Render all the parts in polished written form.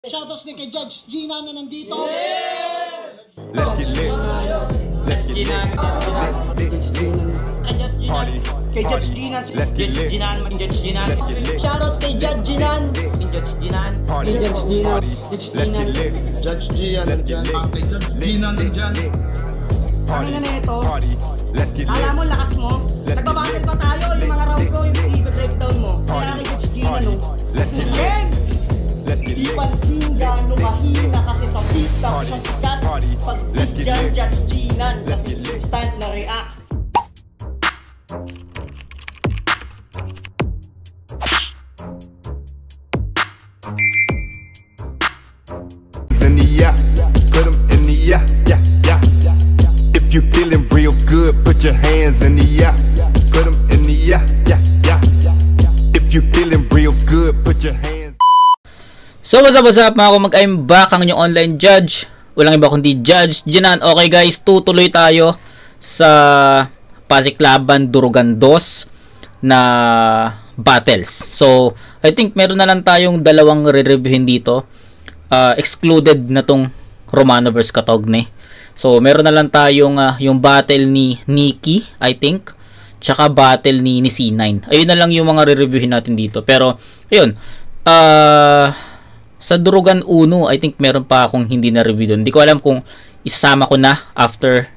Shoutouts din kay Judge Gina na nandito. Let's get lit. Let's get lit. Party. Kay Judge Gina. Let's get lit. Let's get lit. Shoutouts kay Judge Gina. Party. Party. Let's get lit. Judge Gian. Let's get lit. Kay Judge Gina nandyan. Party. Ano na ito? Party. Let's get lit. Alam mo, lakas mo. Let's get Nagbabattle lit. pa tayo. Yung mga round ko, yung i-breakdown mo. Party. Kaya kay Judge Gina, Party. no? Let's get lit. Game! Let's get Di lit. pansin gano'ng mahina kasi sa pista Party. siya sikat. Party. Pag Let's get dyan lit. Judge Gina, Let's kasi get lit. instant na react. In the yeah, put 'em in the yeah, yeah, yeah. If you feeling real good, put your hands in the yeah, put 'em in the yeah, yeah, yeah. If you feeling real good, put your hands. So what's up mga kumag, I'm back, ang inyong online judge. Walang iba kundi Judge Ginan. Okay guys, tutuloy tayo sa Pasiklaban Durugan 2 na battles. So I think meron na lang tayong dalawang re-reviewin dito. Excluded na tong Romano vs Katogne. So meron na lang tayong yung battle ni Nikki, I think, tsaka battle ni C9. Ayun na lang yung mga re-reviewin natin dito. Pero ayun, sa Durugan 1, I think meron pa akong hindi na review doon. Hindi ko alam kung isasama ko na after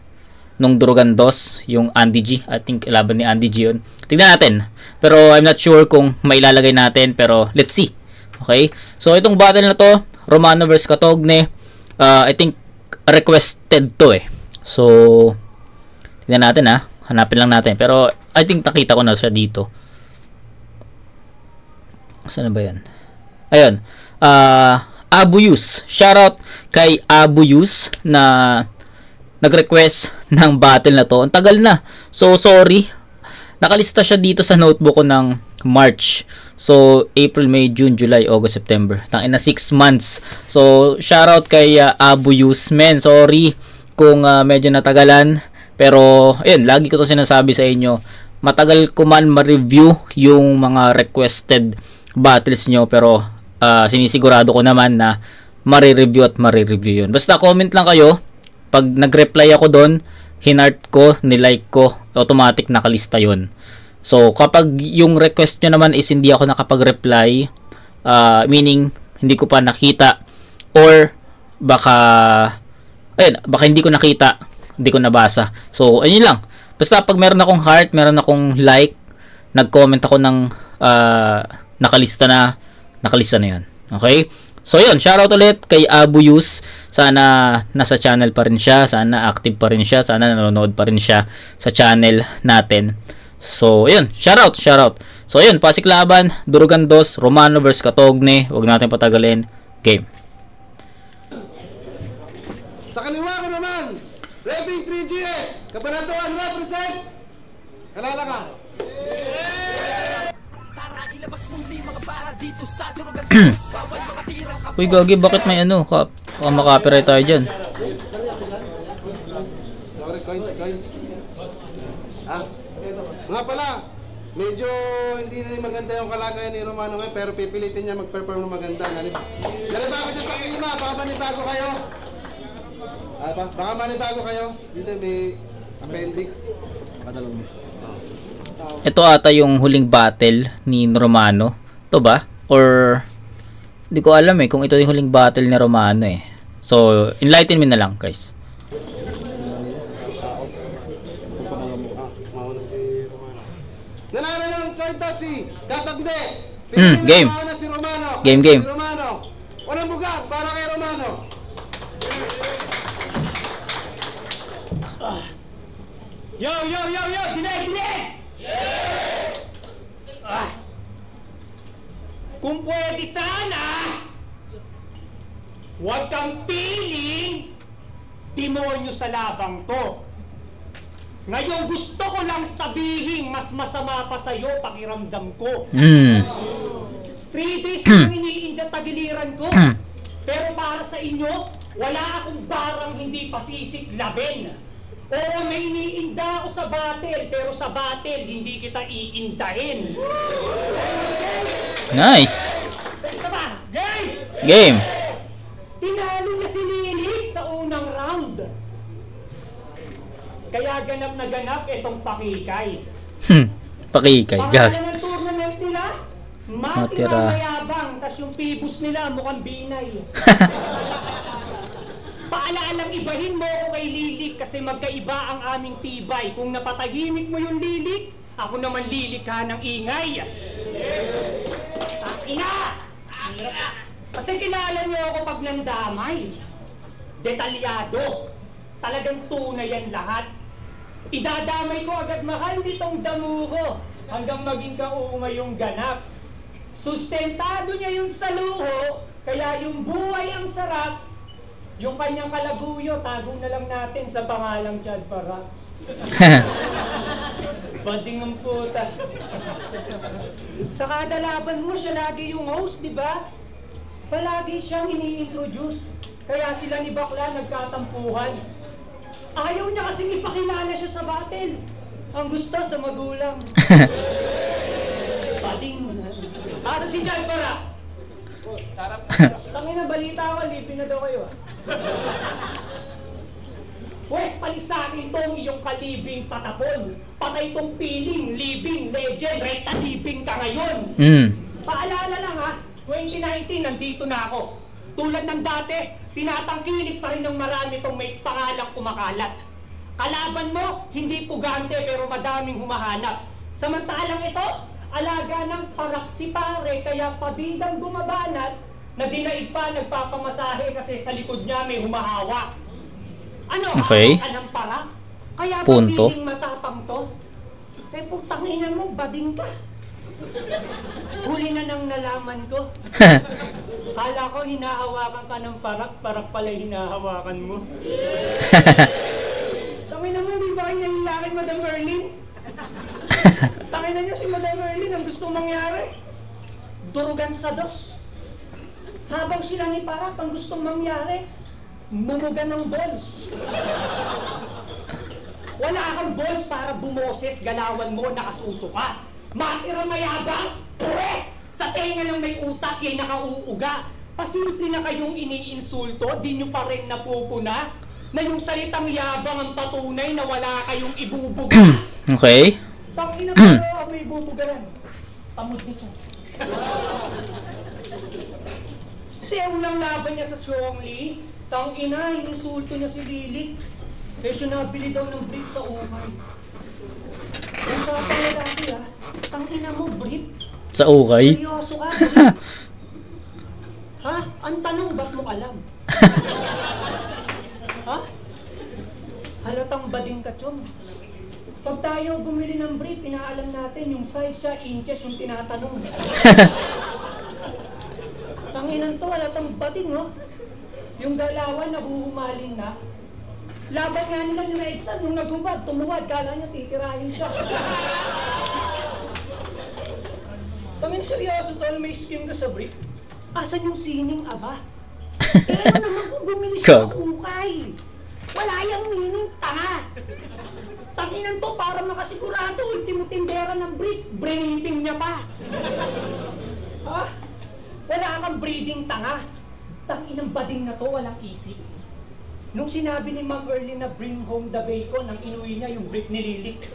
nung Durugan 2, yung Andy G. I think laban ni Andy G yun. Tignan natin. Pero I'm not sure kung mailalagay natin. Pero let's see. Okay? So itong battle na to, Romano vs Katogne, I think requested to eh. So tignan natin ha. Hanapin lang natin. Pero I think nakita ko na siya dito. Saan na ba yan? Ayun. Abu Yus. Shoutout kay Abu Yus na nag-request ng battle na to. Ang tagal na. So sorry. Nakalista siya dito sa notebook ko ng March. So April, May, June, July, August, September. Tangin na 6 months. So shoutout kay Abu Yus. Men, sorry kung medyo natagalan. Pero ayun, lagi ko to sinasabi sa inyo. Matagal ko man ma-review yung mga requested battles nyo. Pero sinisigurado ko naman na mare-review at mare-review yun. Basta comment lang kayo. Pag nag-reply ako doon, hinart ko, nilike ko, automatic nakalista yun. So, kapag yung request nyo naman is hindi ako nakapag-reply, meaning, hindi ko pa nakita, or baka, ayun, baka hindi ko nakita, hindi ko nabasa. So, ayun lang. Basta pag meron akong heart, meron akong like, nag-comment ako ng nakalista na yun. Okay? So, yun. Shoutout ulit kay Abu Yus. Sana nasa channel pa rin siya. Sana active pa rin siya. Sana nanonood pa rin siya sa channel natin. So, yun. Shoutout. So, yun. Pasiklaban, Durugan 2, Romano vs Katogne. Huwag natin patagalin. Game. Sa kaliwa ko naman, Rebing 3GS, Kabanatuan represent. Kalala ka. Uy, gagi. Bakit may ano? Baka makapiright tayo dyan. Sorry, guys. Nga pala, medyo hindi na maganda yung kalagayan ni Romano ngayon, pero pipilitin niya mag-perform ng maganda. Nalibago siya sa klima, baka manibago kayo. Baka manibago kayo. Dito may appendix. Ito ata yung huling battle ni Romano. Ito ba? Or hindi ko alam eh kung ito yung huling battle ni Romano eh. So, enlighten me na lang, guys. Nanalo yung karta si Katogne. Game. Si Romano. Game. Si Romano. Walang bugang para kay Romano. Yo! Dinig! Kung pwede sana, huwag kang piling demonyo sa labang to. Ngayon gusto ko lang sabihin mas masama pa sa'yo pakiramdam ko. 3 days na iniinda tagiliran ko. Pero para sa inyo, wala akong barang hindi pasisiklabin. Oo, may iniinda ako sa battle, pero sa battle, hindi kita iindahin. Nice. Game! Game. Kaya ganap na ganap itong pakikay. Pakikay, gag. Pangalan ng tournament nila, Matira. Mayabang, tas yung pibus nila mukhang binay. Paalalang ibahin mo ako kay Lilik kasi magkaiba ang aming tibay. Kung napatahimik mo yung Lilik, ako naman lilikha ng ingay. Ina! Kasi kilala niyo ako pag nandamay. Detalyado. Talagang tunay yan lahat. Idadamay ko agad mahal nitong damo ko hanggang maging kaumay yung ganap. Sustentado niya yung saluho, kaya yung buhay ang sarap. Yung kanyang kalaguyo, tago na lang natin sa pangalang Chad Para. Bading ang puta. Sa kada laban mo, siya lagi yung host, di ba? Palagi siyang ini-introduce. Kaya sila ni Bakla nagkatampuhan. Ayaw niya kasing ipakilala siya sa battle. Ang gusto sa magulang. Bading. Ano si Chad Para? Tangin na balita ko, lipin na daw kayo. Pwes, palisakin tong iyong kalibing patapon. Patay tong piling, libing, legend, rekta libing ka ngayon. Paalala lang ha, 2019 nandito na ako. Tulad ng dati, tinatangkilik pa rin ng marami tong may pangalang kumakalat. Kalaban mo, hindi pugante pero madaming humahanap. Samantalang ito, alaga ng paraksi pare, kaya pabidang gumabanat, na dinaig pa nagpapamasahe kasi sa likod niya may humahawak. Ano, okay. Ka ng para? Kaya punto. pagiging matapang to? Eh, putang ina mo, bading ka. Huli na nang nalaman ko. Kala ko hinahawakan ka ng parak pala hinahawakan mo. Tangin naman, di ba yung lalaki, Madam Erlyn? Tangin na niya si Madam Erlyn, ang gusto mangyari. Durugan sa dos. Habang sila ni Parak, ang gustong mangyari, mumugan ng balls. Wala kang balls para bumoses, galawan mo, nakasusuka. Matira mayabang, pure! Sa tenga lang may utak, yay nakauuga. Pasimple na kayong iniinsulto, di nyo pa rin napupuna, na yung salitang yabang ang patunay na wala kayong ibubuga. Okay. Tangina mo, ako may ibubugaran. Tamod nito. Kasi ang unang laban niya sa Xiong Li, tangina, ininsulto niya si Lilik. Kaya siya nabili daw ng brief sa ukay. Ang sabi niya dati tangina mo, brief? Sa ukay? Seryoso ka, ha? Ang tanong, ba't mo alam? Ha? Halatang bading ka, chong. Pag tayo bumili ng brief, inaalam natin yung size siya, inches yung tinatanong. Tanginan to, halatang bading, oh. Yung galawan, nahuhumalin na. Laban nga nila ni Redsan, nung nagubad, tumuwad, kala niya titirahin siya. Tangin, seryoso tol, may skim ka sa brief. Asan yung sining, aba? Pero naman kung bumili siya ng ukay. Wala yung meaning, tanga. Tanginan to, para makasigurado, ultimo tindera ng brief, breeding niya pa. Ha? Wala kang breeding, tanga. Tanginang bading na to, walang isip. Nung sinabi ni Ma'am Erlyn na bring home the bacon, nang inuwi niya yung brief ni Lilik.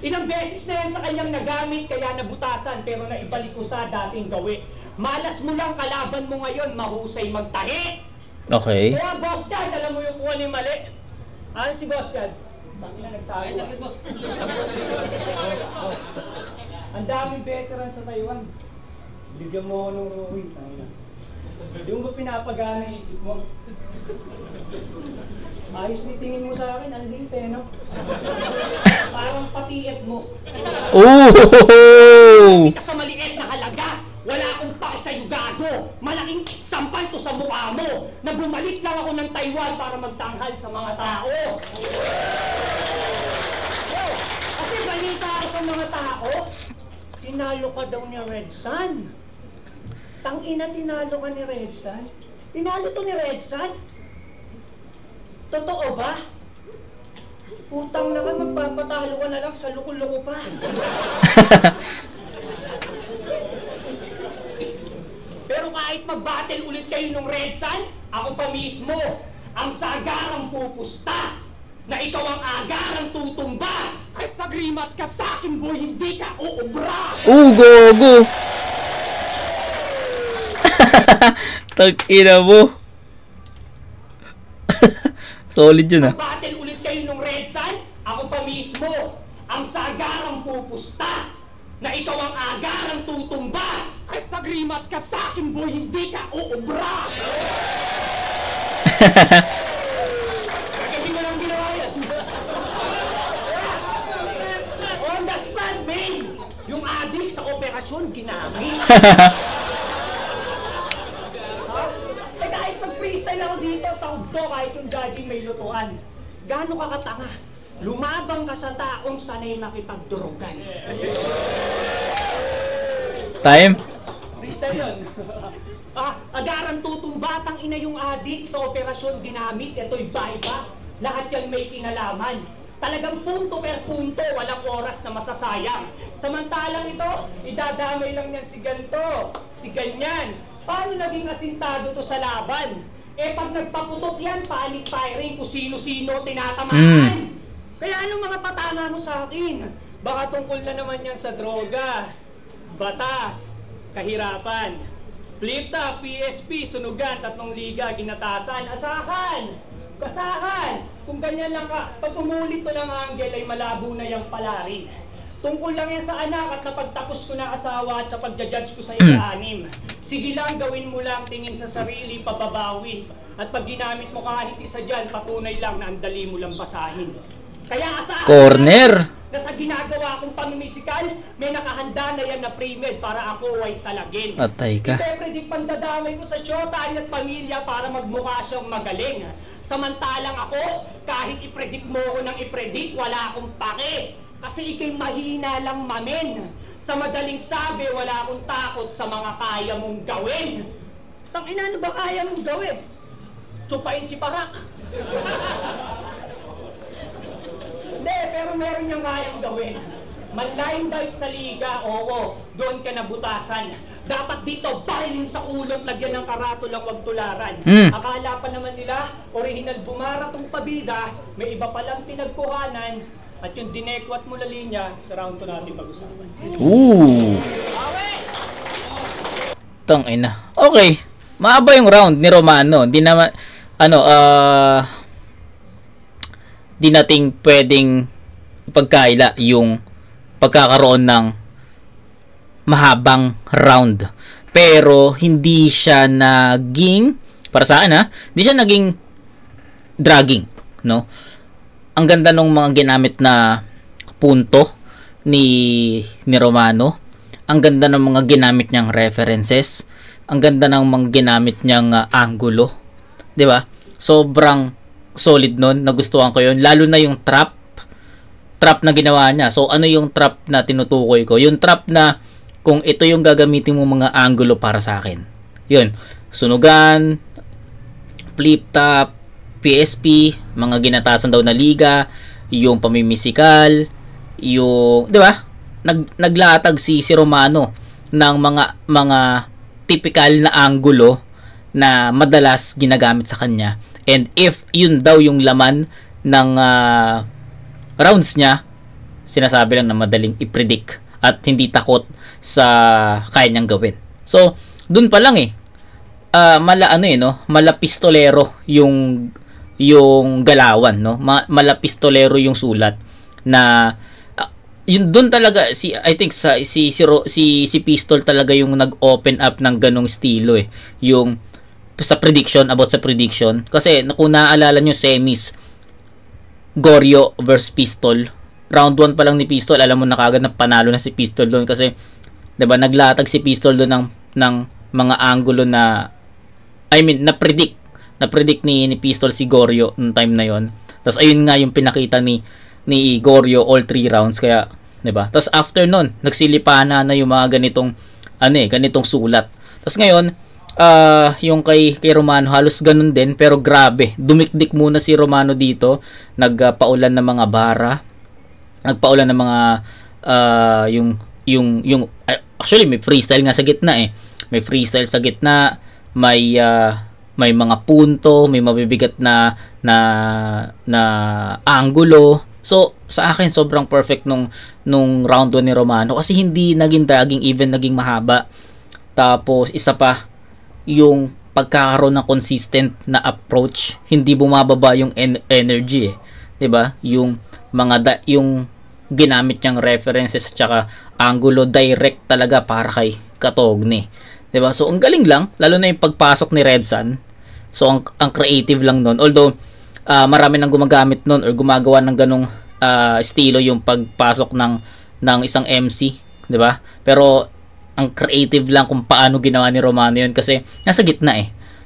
Ilang beses na yan sa kanyang nagamit, kaya nabutasan, pero naibalik ko sa dating gawin. Malas mo lang, kalaban mo ngayon, mahusay magtahi. Okay. Kaya Boss Chad, alam mo yung kuha ni Mali? Ano si Boss Chad? Bakit na nagtago? Ang daming veteran sa Taiwan. Bigyan mo ako ng rowing. Hindi mo ba pinapagana isip mo? Ayos ni tingin mo sa akin, ang liit eh, no? Parang patiit mo. Oh! Hindi ka sa maliit na halaga. Wala akong pake sa'yo, gago. Malaking sampal to sa mukha mo na bumalik lang ako ng Taiwan para magtanghal sa mga tao. Kasi balita ako sa mga tao, tinalo ka daw ni Red Sun. Tangina, tinalo ka ni Red Sun? Tinalo to ni Red Sun? Totoo ba? Utang na ka, magpapatalo ka na lang sa luko-luko pa. Pero kahit mag-battle ulit kayo ng Red Sun, ako pa mismo, ang sagarang pupusta. na ikaw ang agarang tutumba. Ay pag-rematch ka sa akin, boy, hindi ka uubra. Gogo! Tag-ina mo. Solid yun ah. Battle ulit kayo nung Red Sun, ako pa mismo ang sagarang pupusta na ikaw ang agarang tutumba. Ay pag-rematch ka sa akin, boy, hindi ka uubra. Hindi mo lang ginawa yan. On the spot, man. Yung adik sa operasyon, ginamit. Eh kahit mag-freestyle ako dito, taog to kahit yung judging may lutuan. Gano'n ka katanga? Lumabang ka sa taong sanay makipagdurugan. Time? Freestyle yun. Agarang tutumbatang ina yung adik sa operasyon ginamit. Ito'y bypass. Lahat yan may kinalaman. Talagang punto per punto, walang oras na masasayang. Samantalang ito, idadamay lang yan si ganito, si ganyan. Paano naging asintado to sa laban? Eh pag nagpaputok yan, panic firing kung sino-sino tinatamaan. Kaya anong mga patana mo sa akin? Baka tungkol na naman yan sa droga, batas, kahirapan. Flip top, PSP, sunugan, 3 liga, ginatasan, asahan! Kasahan! Kung ganyan lang ka, pag umulit to ng anggel ay malabo na yung palari. Tungkol lang yan sa anak at napagtapos ko na asawa at sa pagja-judge ko sa ika-6. Sige lang, gawin mo lang, tingin sa sarili, pababawi. At pag ginamit mo kahit isa dyan, patunay lang na ang dali mo lang basahin. Kaya asahan Corner! na sa ginagawa kong pamimisikal, may nakahanda na yan na pre-med para ako ay salagin. Atay ka. Siyempre, di pandadamay ko sa showtime at pamilya para magmukha siyang magaling. Samantalang ako, kahit i-predict mo ko ng i-predict, wala akong pake. Kasi ikay mahina lang mamen. Sa madaling sabi, wala akong takot sa mga kaya mong gawin. Tangina, ano ba kaya mong gawin? Tsupain si Parak. Hindi, pero meron niyang kayang gawin. Manlayang dive sa liga, oo, doon ka nabutasan. Dapat dito, barilin sa ulot, lagyan ng karatulang wag tularan. Akala pa naman nila, original bumaratong pabida, may iba palang pinagkuhanan, at yung dinekwat mo na linya, sa round 2 natin pag-usapan. Tangina. Okay. Maaba yung round ni Romano. Hindi naman, di nating pwedeng pagkaila yung pagkakaroon ng mahabang round. Pero hindi siya naging, para sa akin hindi siya naging dragging, no? Ang ganda ng mga ginamit na punto ni Romano. Ang ganda ng mga ginamit niyang references. Ang ganda ng mga ginamit niyang angulo. 'Di ba? Sobrang solid nun, nagustuhan ko yun, lalo na yung trap na ginawa niya. So ano yung trap na tinutukoy ko? Yung trap na kung ito yung gagamitin mo mga angulo para sa akin, yun, sunugan, flip top, PSP, mga ginatasan daw na liga, yung pamimisikal, yung, di ba, naglatag si Romano ng mga typical na angulo na madalas ginagamit sa kanya. And if yun daw yung laman ng rounds niya, sinasabi lang na madaling i-predict at hindi takot sa kaya niyang gawin. So, dun pa lang mala pistolero yung galawan, no? Mala pistolero yung sulat na yun dun talaga I think si Pistol talaga yung nag-open up ng ganong estilo yung sa prediction, kasi kung naaalala nyo semis, Goryo versus Pistol, round 1 pa lang ni Pistol, alam mo na kagad na panalo na si Pistol doon kasi 'di ba naglatag si Pistol doon ng mga angulo na na-predict ni Pistol si Goryo noong time na yon. Tapos ayun nga yung pinakita ni Goryo all 3 rounds, kaya 'di ba? Tapos after noon, nagsilipanan na yung mga ganitong sulat. Tapos ngayon, yung kay Romano halos ganun din, pero grabe, dumikdik muna si Romano dito, nagpaulan ng mga bara, nagpaulan ng mga actually may freestyle nga sa gitna may freestyle sa gitna, may may mga punto, may mabibigat na angulo. So sa akin sobrang perfect nung round 1 ni Romano kasi hindi naging dragging, even naging mahaba. Tapos isa pa yung pagkakaroon ng consistent na approach, hindi bumababa yung energy 'di ba? Yung yung ginamit niyang references tsaka angulo direct talaga para kay Katogne. 'Di ba? So ang galing lang, lalo na yung pagpasok ni Red Sun. So ang creative lang noon. Although marami nang gumagamit noon or gumagawa ng ganong estilo yung pagpasok ng isang MC, 'di ba? Pero ang creative lang kung paano ginawa ni Romano 'yun kasi nasa gitna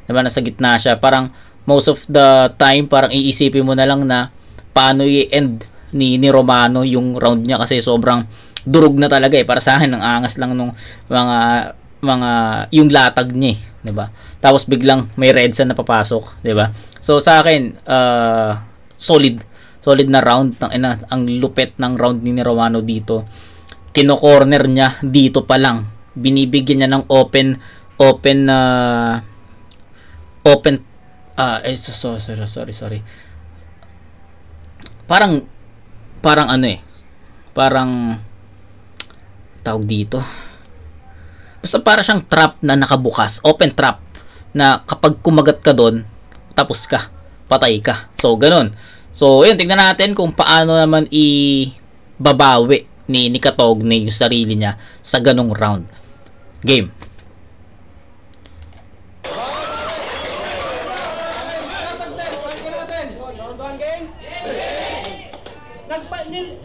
'Di ba? Nasa gitna siya. Parang most of the time parang iisipin mo na lang na paano i-end ni Romano yung round niya kasi sobrang durog na talaga para sa akin ang angas lang nung mga yung latag niya 'di ba? Tapos biglang may Red Sun na papasok, 'di ba? So sa akin solid na round ang lupet ng round ni Romano dito. Kino-corner niya dito pa lang. Binibigyan niya ng open sorry. Parang ano parang tawag dito. Basta para siyang trap na nakabukas, open trap na kapag kumagat ka doon, tapos ka, patay ka. So ganun. So yun, tingnan natin kung paano naman babawi ni Katogne yung sarili niya sa ganung round. Game.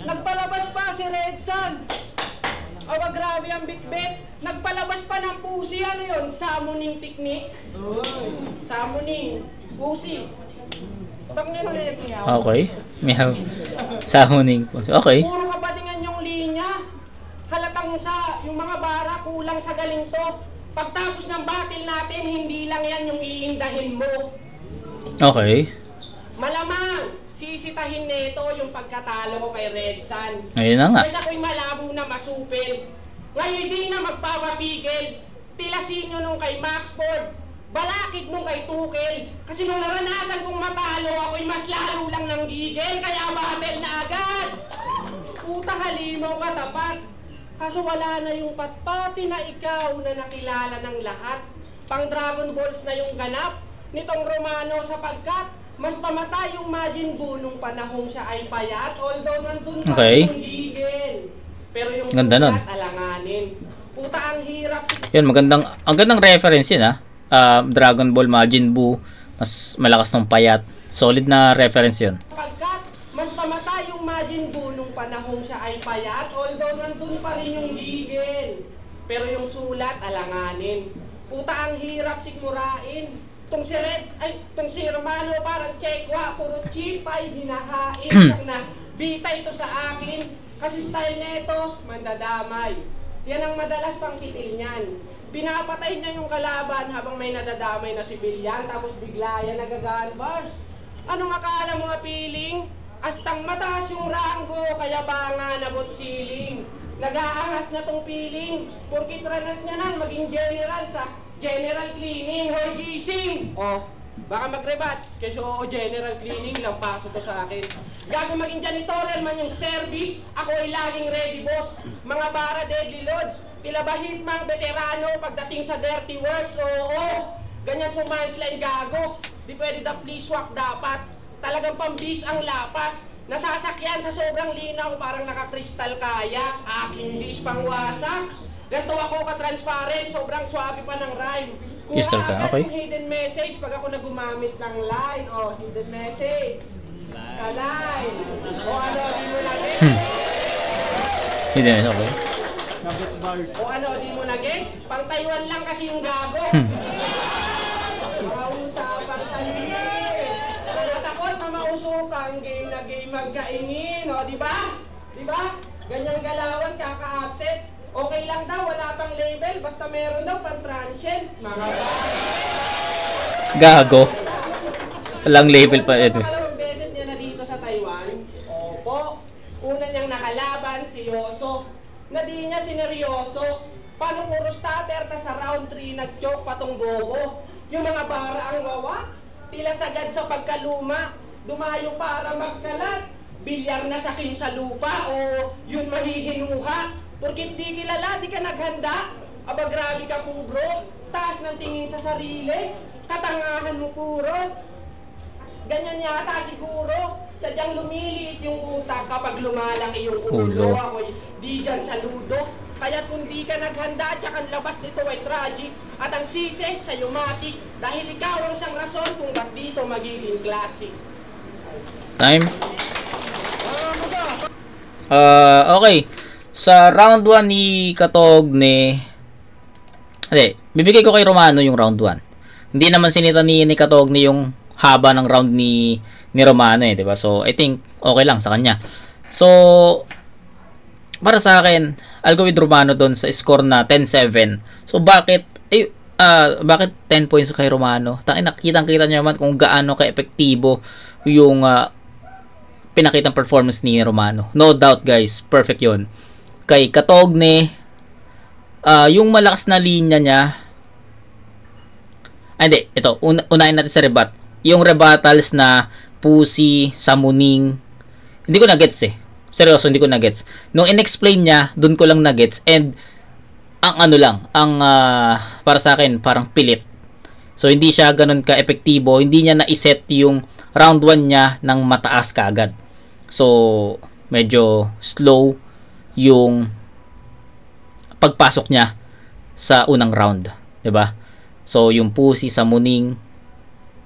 Nagpalabas pa si Red Sun. Awa, grabe ang bitbit. Nagpalabas pa ng pusi. Ano yun? Summoning technique? Summoning. Pusi. Okay. May summoning pusi. Okay. Puro kapatingan yung linya. Halatang yung mga bara kulang sa galing to. Pagtapos ng battle natin, hindi lang yan yung iindahin mo. Okay. Malamang sisitahin nito yung pagkatalo ko kay Red Sun. Ayun na nga. Kasi ako'y malabo na masupil. Ngayon di na magpapapigil. Tilasin nyo nung kay Maxford. Balakid nung kay Tukel. Kasi nung naranasan kong matalo, ako'y mas lalo lang ng gigil. Kaya battle na agad. Putang halimaw ka tapat. Kaso wala na yung patpati na ikaw na nakilala ng lahat. Pang Dragon Balls na yung ganap nitong Romano sapagkat mas pamatay yung Majin Buu nung panahong siya ay payat. Although nandun pa yung gigil. Pero yung ganda nun. Alanganin. Puta ang hirap. Yun, ang gandang reference yun Dragon Ball Majin Buu, mas malakas nung payat. Solid na reference yun. Pagkat mas pamatay yung Majin Buu nung panahong siya ay payat. Although nandun pa rin yung gigil. Pero yung sulat, alanganin. Puta ang hirap sigmurain. Tong si Romano parang Chekwa, puro chip ay hinahain. Na bitay ito sa akin. Kasi style nito, mandadamay. Yan ang madalas pang kitil niyan. Pinapatay niya yung kalaban habang may nadadamay na sibilyan. Tapos bigla yan nagagalbars. Anong akala mo nga piling? Astang mataas yung ranggo, kaya ba nga nabot siling. Nag-aangat na tong piling. Porkit ranas niya nang maging general sa general cleaning. Hoy gising! Baka mag-rebat. Kasi general cleaning lang pasok ko sa akin. Gago maging janitorial man yung service, ako ay laging ready boss. Mga bara deadly loads, tilabahit mang veterano pagdating sa dirty works, oo. Ganyan po manslide gago. Di pwede da please walk dapat. Talagang pambis ang lapat. Nasasakyan sa sobrang linaw, parang nakakristal kaya. Aking dish pang wasak. Ganto ako ka-transparent, sobrang swabe pa ng rhyme. Crystal ka, okay. Yung hidden message pag ako nagumamit ng line. Hidden message. Line. Ano, di mo na-gets? Hidden message, okay. Ano, di mo na-gets? Pang Taiwan lang kasi yung gago. Mausapan tayo. Natakot na mausukang game na game magkaingin. Di ba? Di ba? Ganyang galawan, kaka-upset. Okay lang daw, wala pang label, basta meron daw pang transient. Mga gago. Walang label pa ito. Dalawang beses niya na dito sa Taiwan. Opo. Una niyang nakalaban, si Yoso. Na di niya sineryoso. Paano puro starter, tas sa round 3 nag-choke patong bobo. Yung mga bara ang wawa, tila sagad sa pagkaluma, dumayo para magkalat, bilyar na sa king sa lupa, o yun mahihinuha, porkit di kilala, di ka naghanda, aba grabe ka po bro, taas ng tingin sa sarili, katangahan mo puro, ganyan yata siguro, sadyang lumiliit yung utak kapag lumalaki yung ulo, ako'y di dyan sa ludo. Kaya kung di ka naghanda at ang labas nito ay tragic at ang sisi sa matic dahil ikaw ang siyang rason kung ba't dito magiging classic. Time. Okay. Sa round 1 ni Katogne, bibigay ko kay Romano yung round 1. Hindi naman sinita ni Katogne yung haba ng round ni Romano eh, 'di ba? So I think okay lang sa kanya. So para sa akin, I'll go with Romano doon sa score na 10-7. So bakit 10 points kay Romano? Kitang-kita niyo naman kung gaano ka-epektibo yung pinakitang performance ni Romano. No doubt guys, perfect 'yon. Kay Katogne, yung malakas na linya niya. Unahin natin sa rebat. Yung rebattles na Pusi, Samuning, hindi ko na-gets eh. Seryoso, hindi ko na-gets. Nung in-explain niya, dun ko lang na-gets. And, para sa akin, parang pilit. So, hindi siya ganun ka-epektibo. Hindi niya na-iset yung round 1 niya ng mataas kaagad. So, medyo slow yung pagpasok niya sa unang round. 'Di ba? So, yung Pusi, Samuning,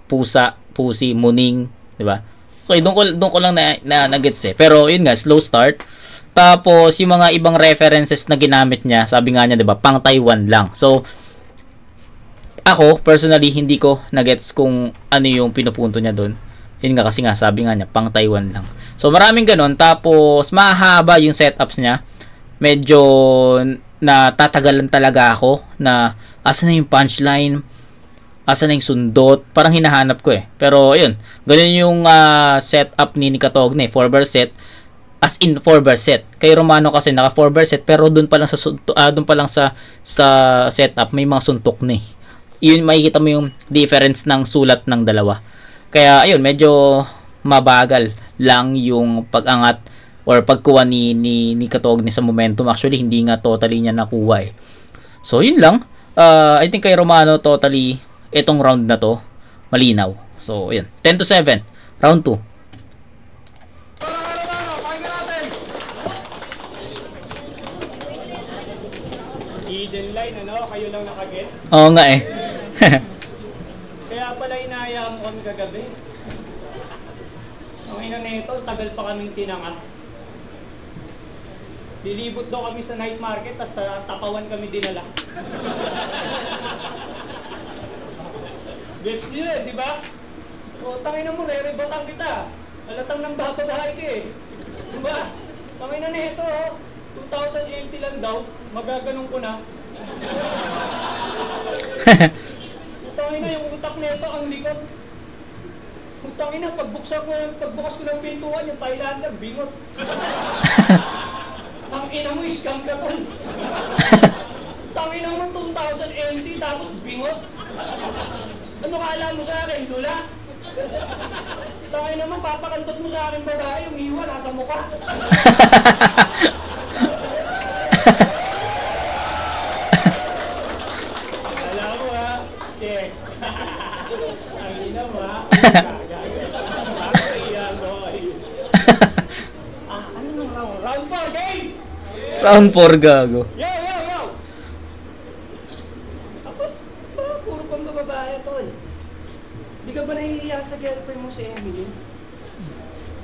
Pusa, Pusi, Muning, 'di ba? Okay, doon ko lang na gets eh. Pero yun nga, slow start. Tapos yung mga ibang references na ginamit niya, sabi nga niya, 'di ba, pang Taiwan lang. So ako personally hindi ko na-gets kung ano yung pinupunto niya doon. Yun nga kasi nga sabi nga niya, pang Taiwan lang. So maraming ganun. Tapos mahaba yung setups niya. Medyo natatagalan talaga ako na asan na yung punchline, asan na yung sundot, parang hinahanap ko eh. Pero ayun, ganun yung setup ni Katogne, 4-bar set, as in 4-bar set. Kay Romano kasi naka 4-bar set, pero doon pa lang sa setup may mga suntok na eh. Yun, makikita mo yung difference ng sulat ng dalawa. Kaya ayun, medyo mabagal lang yung pag-angat or pagkuha ni Katogne sa momentum. Actually, hindi nga totally niya nakuha eh. So yun lang. I think kay Romano totally itong round na to malinaw. So ayan, 10-7, round 2. Hidden line, ano? Kayo lang nakaget? Oo nga eh. Kaya pala inaya mo kami kagabi. Ang ina nito, tagal pa kaming tinangat. Lilibot daw kami sa night market, tas sa Tapawan kami dinala. Gets nyo eh, di ba? O, tangin na mo, re-rebatan kita. Alatang nang bababahay ka eh. Di ba? Tangin na nito, 2080 lang daw, magaganong ko na. Tangin na, yung utak nito, ang likot. Tangin na, pagbukas ko ng pintuan, yung Thailander, bingot. Ang ina mo, scam ka tol. Tangin na mo, 2080, tapos bingot. Ano ka alam mo sa akin, Lula? Tangin naman, papakantot mo sa akin babae, yung iwa, nasa mukha. Alam mo ha, check. Ang ina mo ha. Ano nang round? Round 4, game! Round 4 gago. Yo! Tapos, puro pang babae tol. Di ka ba nahihiya sa girlfriend mo si Emily?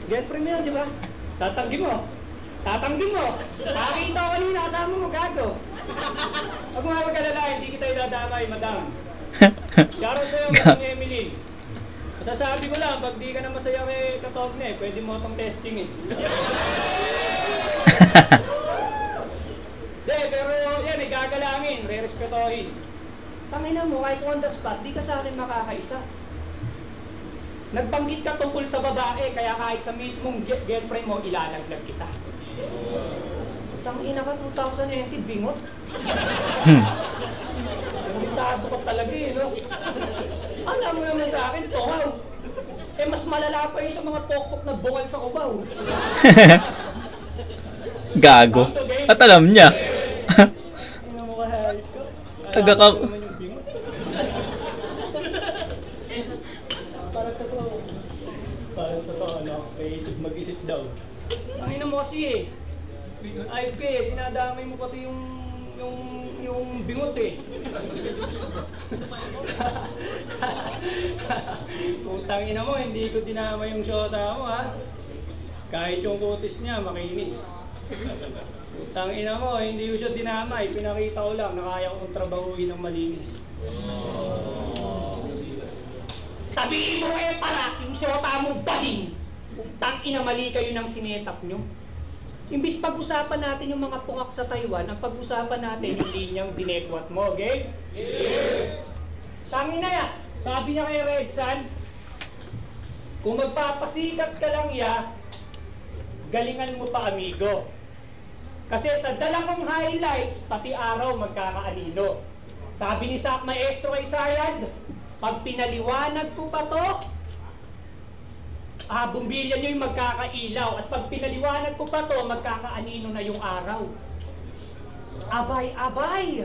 Girlfriend mo yan, di ba? Tatanggi mo. Nakakita ko kanina, kasama mo, gago. Huwag mo nga mag-alala, hindi kita idadamay, madam. Shoutout sa'yo, Madam Emily. Masasabi ko lang, pag di ka na masaya kay Katogne, pwede mo itong testing eh. Pero yan, gagalangin, re-respetohin. Tangina mo, kahit on the spot, di ka sa akin makakaisa. Nagbanggit ka tungkol sa babae, kaya kahit sa mismong girlfriend mo, ilalaglag kita. Tangina ka, 2080, bingot. Limitado ka talaga eh, no? akin, tungaw. Eh, mas malala pa yun sa mga pokpok na bungal sa ubaw. Gago. At alam niya. Tingnan mo kahayop ko. Taga ka... Naman yung bingot. Parang totoo. Parang totoo, no? Creative mag-isip daw. Ang ina mo kasi eh. Ayop ka eh, dinadamay mo pati yung bingot eh. Putang ina mo, hindi ko dinamay yung shota mo ha. Kahit yung kutis niya, makinis. Putang ina mo, hindi ko siya dinamay. Pinakita ko lang na kaya kong trabahuin ng malinis. Sabihin mo kayo para, yung shota mo bading. Putang ina, mali kayo ng sinetap nyo. Imbis pag-usapan natin yung mga pungak sa Taiwan, ang pag-usapan natin yung linyang dinekwat mo, okay? Tangina ya, sabi niya kay Redsan, kung magpapasikat ka lang ya, galingan mo pa amigo. Kasi sa dalawang highlights, pati araw magkakaanino. Sabi ni Sak Maestro kay Sayad, pag pinaliwanag ko pa to, bumbilya nyo yung magkakailaw. At pag pinaliwanag ko pa to, magkakaanino na yung araw. Abay!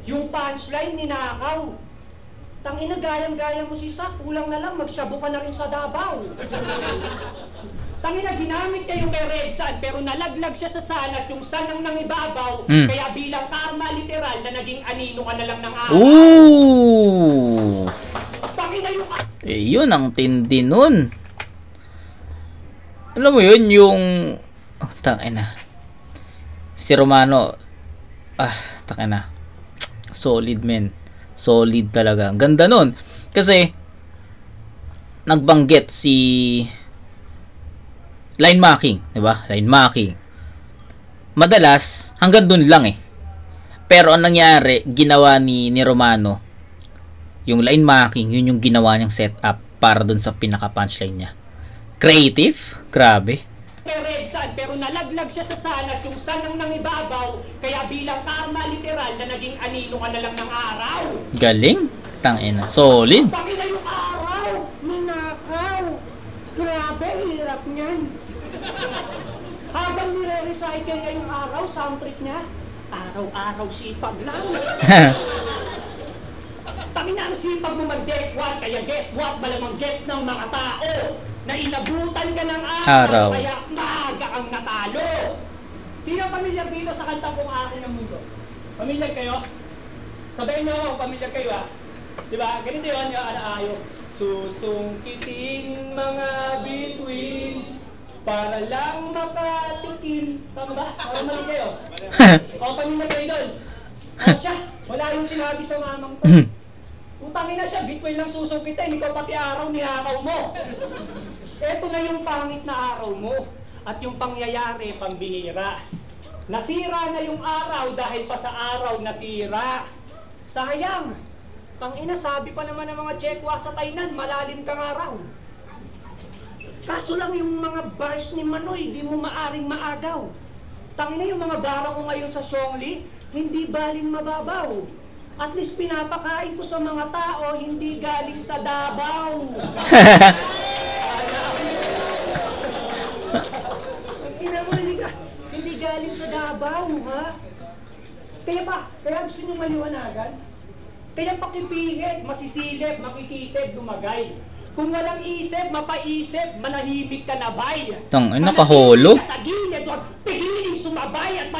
Yung punchline ninakaw. Tangina, gayang-gaya mo si Sak, kulang na lang, magsyabo ka na rin sa Davao. Tangina, ginamit kayo kay Redsan, pero nalaglag siya sa sanat yung sanang nang ibabaw, kaya bilang karma literal na naging anino ka na lang ng araw. Ooh! Tangina yung... Eh, yun ang tindi nun. Alam mo yun, yung... Oh, tangina. Si Romano, tangina. Solid, men. Solid talaga. Ang ganda nun. Kasi, nagbanggit si... line marking, diba? Line marking. Madalas, hanggang dun lang eh. Pero ang nangyari, ginawa ni Romano, yung line marking, yun yung ginawa niyang setup para dun sa pinaka-punchline niya. Creative? Grabe. Redsan, pero nalaglag siya sa sanat yung sanang nang ibabaw, kaya bilang karma literal na naging anino ka na lang ng araw. Galing. Tangina. Solid. Tangina yung araw! Ninakaw! Grabe, hirap niyan. Habang nire-recycle niya yung araw, sound trip niya, araw-araw sipag lang. Tangina ang sipag mo mag-deck one, kaya guess what? Malamang gets ng mga tao na inabutan ka ng araw, kaya maaga kang natalo. Sino ang pamilyar dito sa kanta Kung Akin ang Mundo? Pamilyar kayo? Sabihin nyo ako, pamilyar kayo ha? Diba? Ganito yun yung alaayo. Susungkitin mga bituin para lang makatikim. Tama ba? O mali kayo? O pamilyar kayo doon? O siya, wala yung sinabi sa mamang to. Utangin na siya, bituin lang susungkitin, ikaw pati araw nihakaw mo. Eto na yung pangit na araw mo at yung pangyayari pambihira. Nasira na yung araw dahil pa sa araw nasira. Sayang. Tangina, sabi pa naman ng mga Chekwa sa Tainan, malalim kang araw. Kaso lang yung mga bars ni Manoy, di mo maaring maagaw. Tangina, yung mga bara ko ngayon sa Xiongli, hindi baling mababaw. At least pinapakain ko sa mga tao, hindi galing sa Davao. Hindi galing sa Davao, ha? Kaya gusto nyo maliwanagan? Kaya pakipihit, masisilip, makikitid, dumagay. Kung walang isip, mapaisip, manahimik ka na bay. Nakaholo? Sa gilid, huwag pigiling sumabay at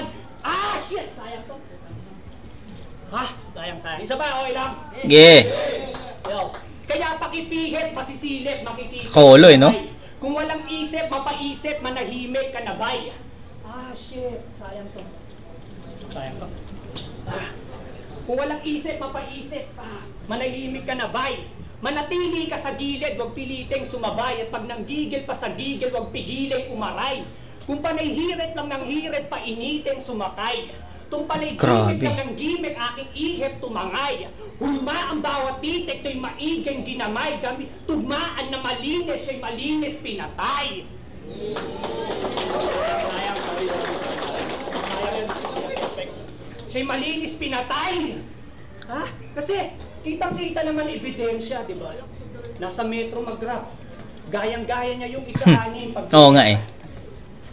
shit! Sayang to. Sayang. Isa ba? Okay lang? Kaya pakipihit, masisilip, makikitid, kaholo no? Kung walang isip, mapaisip, manahimik ka na bay. Shit! Sayang to. Kung walang isip, mapaisip, manahimik ka na bay. Manatili ka sa gilid, huwag piliting sumabay. At pag nanggigil pa sa gigil, huwag pigiling umaray. Kung panay hirit lang ng hirit, painitin sumakay. Kung panay gimik lang ng gimik, aking ihip tumangay. Hulma ang bawat titik, to'y maiging ginamay. Gamit tugmaan na malinis, siya'y malinis pinatay. Siya'y malinis pinatay. Kasi Kitang-kita naman ebidensya, di ba? Nasa Metro mag-rap. Gayang-gaya niya yung isa-anin. Oo nga eh.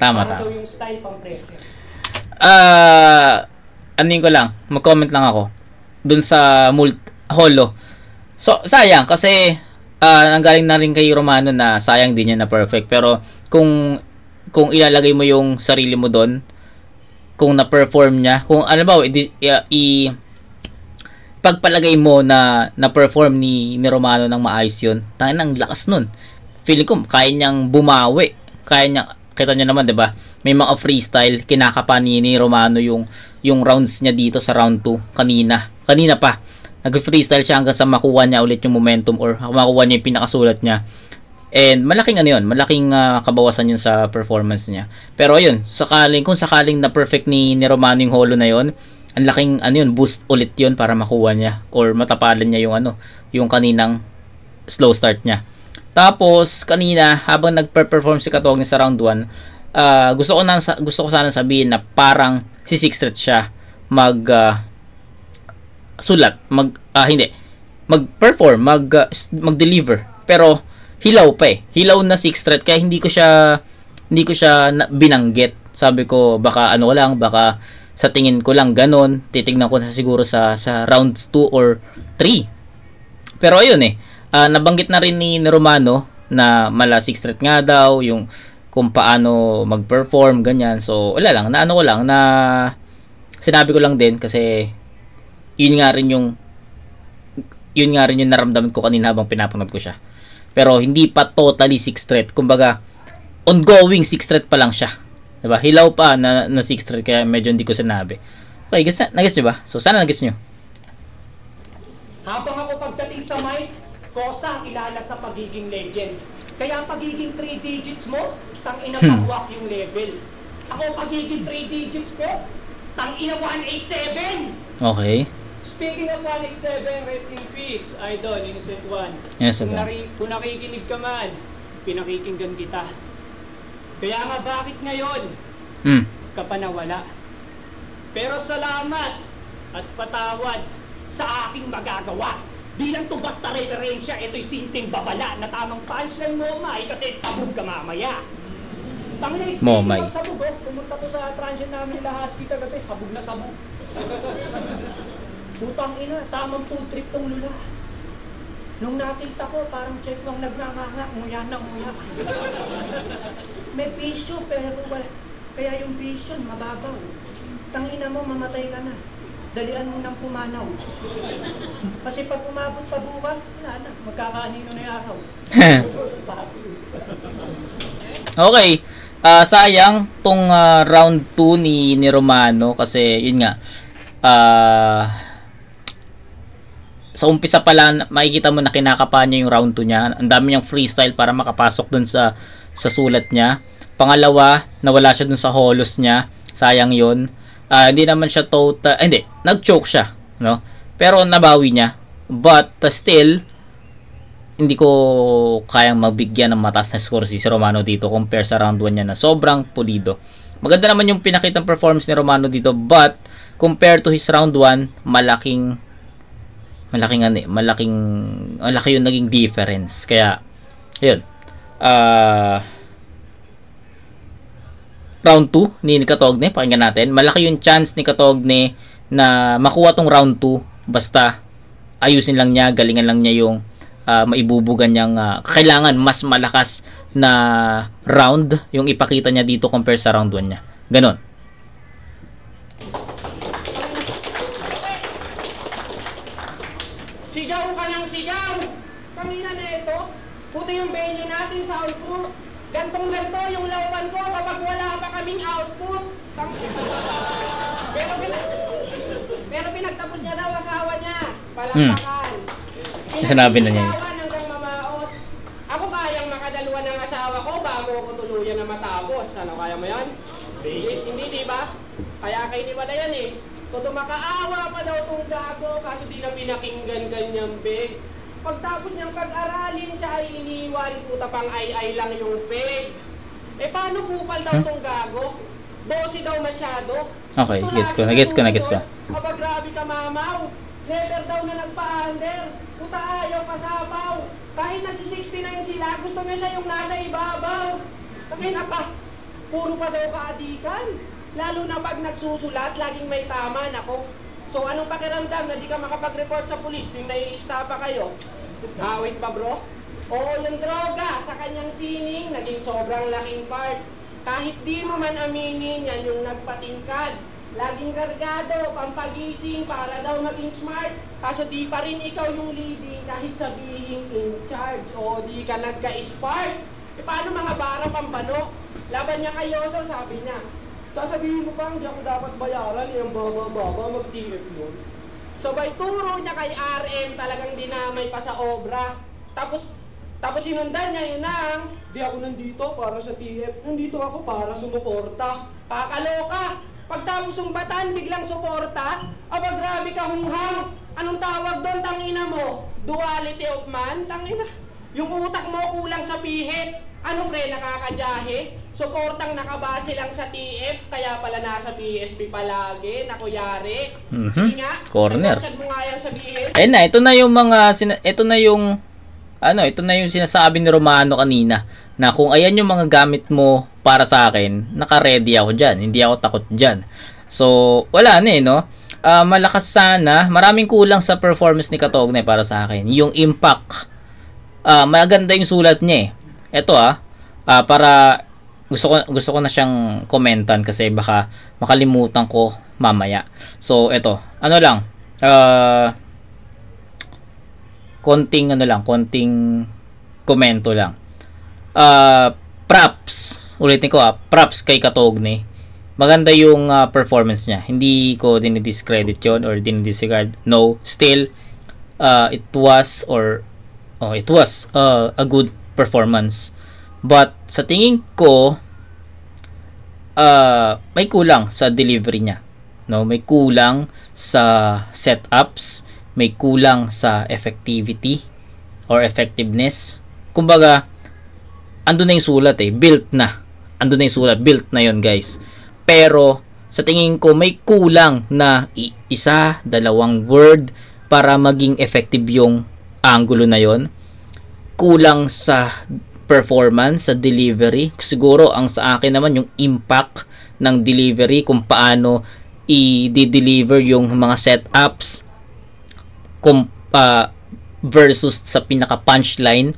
Tama, Ano tama. daw yung style pang present? Anin ko lang, mag-comment lang ako dun sa holo. So, sayang kasi nanggaling na rin kay Romano na sayang din niya na perfect. Pero kung ilalagay mo yung sarili mo doon, kung na-perform niya, kung ano ba, pagpalagay mo na na-perform ni Romano ng maayos yun, tangin ang lakas nun. Feeling ko, kaya niyang bumawi. Kaya niya, kita niyo naman, 'di ba? May mga freestyle, kinakapa ni Romano yung rounds niya dito sa round 2 kanina pa. Nag-freestyle siya hanggang sa makuha niya ulit yung momentum or makuha niya yung pinakasulat niya. And malaking malaking kabawasan yun sa performance niya. Pero ayun, kung sakaling na perfect ni Romano yung holo na yun, ang laking boost ulit yun para makuha niya or matapalan niya yung kaninang slow start niya. Tapos kanina habang nagpe-perform si Katogni sa round 1, gusto ko sana sabihin na parang si Sixth Threat siya mag-perform, mag-deliver. Pero hilaw pa eh. Hilaw na Sixth Threat kaya hindi ko siya binanggit. Sabi ko baka baka sa tingin ko lang ganon. Titignan ko siguro sa rounds 2 or 3. Pero ayun eh. Nabanggit na rin ni Romano na mala Sixth Threat nga daw yung kung paano mag-perform ganyan. So wala lang na sinabi ko lang din kasi yun nga rin yung naramdaman ko kanina habang pinapanood ko siya. Pero hindi pa totally Sixth Threat. Kumbaga ongoing Sixth Threat pa lang siya. Diba? Hilaw pa na Sixth Threat kaya medyo hindi ko sinabi. Okay, nagets niyo ba? So sana nagets niyo. Habang ako pagdating sa mic, kosa ang kilala sa pagiging legend. Kaya ang pagiging 3 digits mo, tangina pagwak yung level. Ako pagiging 3 digits ko, tangina 187! Okay. Speaking of 187, rest in peace, Idol, Innocent One. Innocent Kung nakikinig ka man, pinakikinggan kita. Kaya nga bakit ngayon, ka pa nawala? Pero salamat at patawad sa aking magagawa. Bilang to basta referensya, ito'y simpleng babala na tamang punchline mo, May, kasi sabog ka mamaya. Tangina, Momay. Sabog, oh. Pumunta ko sa transient namin lahas kita gabi, sabog na sabog. Putang ina, tamang food trip tong lula. Nung nakita ko, parang check lang nagnanganga, nguya na nguya. May pisyo, pero wala. Kaya yung pisyo, mababaw. Tangina mo, mamatay ka na. Dalian mo nang pumanaw. Kasi pag umabot pa bukas, wala na. Magkakaanino na yung araw. Okay. Sayang tong round 2 ni Romano kasi yun nga. Sa umpisa pala makikita mo na kinakapa niya yung round 2 niya. Ang dami niyang freestyle para makapasok dun sa sulat niya. Pangalawa, nawala siya dun sa holos niya. Sayang yun. Hindi naman siya total, nag-choke siya, no? Pero nabawi niya. But still hindi ko kayang magbigyan ng mataas na score si Romano dito compare sa round 1 niya na sobrang pulido. Maganda naman yung pinakitang performance ni Romano dito, but compared to his round 1, malaki yung naging difference. Kaya ayun. Round 2 ni Katogne, pakinggan natin. Malaki yung chance ni Katogne na makuha tong round 2 basta ayusin lang niya, galingan lang niya yung maibubugan niyang kailangan mas malakas na round yung ipakita niya dito compare sa round 1 niya. Ganon. Sigaw ka ng sigaw! Kanina na ito, puti yung venue natin sa output. Gantong-ganto yung laupan ko kapag wala pa kaming output. Pero pinagtapos niya daw asawa niya. Palakpakan. Sinabi na niya. Hanggang mamaos. Ako kayang makadalawa ng asawa ko bago ako tuluyan na matapos. Ano, kaya mo yan? Hindi, di ba? Kaya kayo wala yan eh. Todo makaawa pa daw tong gago kaso di na pinakinggan ganyang big. Pagtapos niyang pag-aralin siya ay iniwan, puta pang ay lang yung peg. Eh paano kupal daw tong gago? Bossy daw masyado. Okay, gets ko. Kapag grabe ka mamaw, Never daw na nagpa-under. Puta ayaw pasabaw. Kahit nagsi-69 sila, gusto niya siya yung nasa ibabaw. Sabihin apa, puro pa daw kaadikan. Lalo na pag nagsusulat, laging may tama. Nako. So anong pakiramdam na di ka makapag-report sa pulis nung nai-stop pa kayo? Wait pa bro? Oo, yung droga sa kanyang sining, naging sobrang laking part. Kahit di mo man aminin, yan yung nagpatingkad. Laging kargado, pampagising para daw maging smart. Kaso di pa rin ikaw yung leading kahit sabihin in charge. O di ka nagka-spark. E paano mga bara pampano? Laban niya kayo, so sabi niya. Sasabihin ko pa, hindi ako dapat bayaran, yung baba, mag-TF yun. So by turo niya kay RM, talagang dinamay pa sa obra. Tapos sinundan niya yun ang, di ako nandito para sa TF, nandito ako para sumuporta. Kakaloka! Pagtapos sumbatan, biglang suporta, aba grabe ka hunghang. Anong tawag doon, tangina mo? Duality of man, tangina. Yung utak mo kulang sa pihit. Ano pre, nakakadyahe? Suportang nakabase lang sa TF, kaya pala nasa PSP palagi, nakuyari. Sige nga, corner. mo nga yan sabihin. Ayun na, ito na yung mga, ito na yung sinasabi ni Romano kanina, na kung ayan yung mga gamit mo para sa akin, naka-ready ako dyan, hindi ako takot dyan. So, wala na no? Malakas sana, maraming kulang sa performance ni Katogne para sa akin. Yung impact, maganda yung sulat niya Ito para gusto ko na siyang komentan kasi baka makalimutan ko mamaya. So, ito, konting komento lang. Props, ulitin ko props kay Katogne. Maganda yung performance niya. Hindi ko dinidiscredit yon or dinidisregard. No, still it was a good performance. But sa tingin ko may kulang sa delivery niya. No, may kulang sa setups, may kulang sa effectivity or effectiveness. Kumbaga, andun na yung sulat built na. Andun na yung sulat, built na yon guys. Pero sa tingin ko may kulang na isa, dalawang word para maging effective yung angulo na yon. Kulang sa performance, sa delivery. Siguro ang sa akin naman yung impact ng delivery, kung paano i-deliver yung mga setups versus sa pinaka punchline,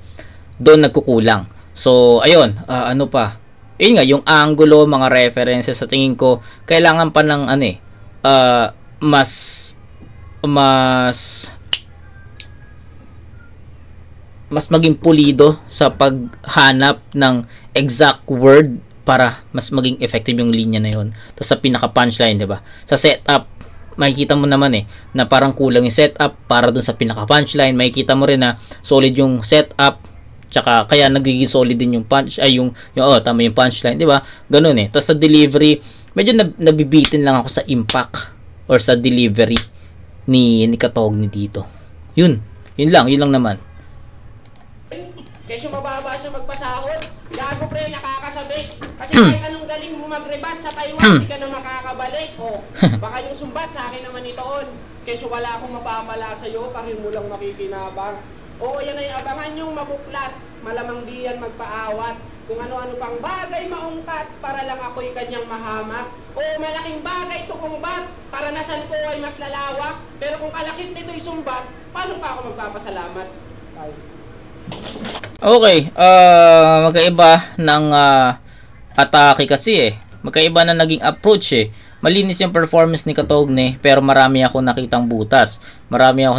doon nagkukulang. So ayun, ano pa? Yun nga, yung angulo, mga references, sa tingin ko kailangan pa ng mas maging pulido sa paghanap ng exact word para mas maging effective yung linya na yun. Tapos sa pinaka punchline, 'di ba? Sa setup, makikita mo naman na parang kulang yung setup para dun sa pinaka punchline. Makikita mo rin na solid yung setup, tsaka kaya nagiging solid din yung punch tama yung punchline, 'di ba? Ganun Tapos sa delivery, medyo nabibitin lang ako sa impact or sa delivery ni Katogne dito. Yun lang naman. Kesyo mababa siya magpasahod. Gago pre, nakakasabik. Kasi kahit anong galing mo mag-rebat sa Taiwan, hindi ka na makakabalik. Baka yung sumbat sa akin naman itoon. Kesyo wala akong mapapala sa'yo, parin mo lang makikinabang. Oo, yan ay abangan yung mabuklat. Malamang di yan magpaawat. Kung ano-ano pang bagay maungkat para lang ako'y kanyang mahamak. Oo, malaking bagay ito kumbat. Karanasan ko ay mas lalawak. Pero kung kalakit nito'y sumbat, paano pa ako magpapasalamat? Okay, magkaiba ng atake kasi magkaiba na naging approach Malinis yung performance ni Katogne, pero marami ako nakitang butas. Marami ako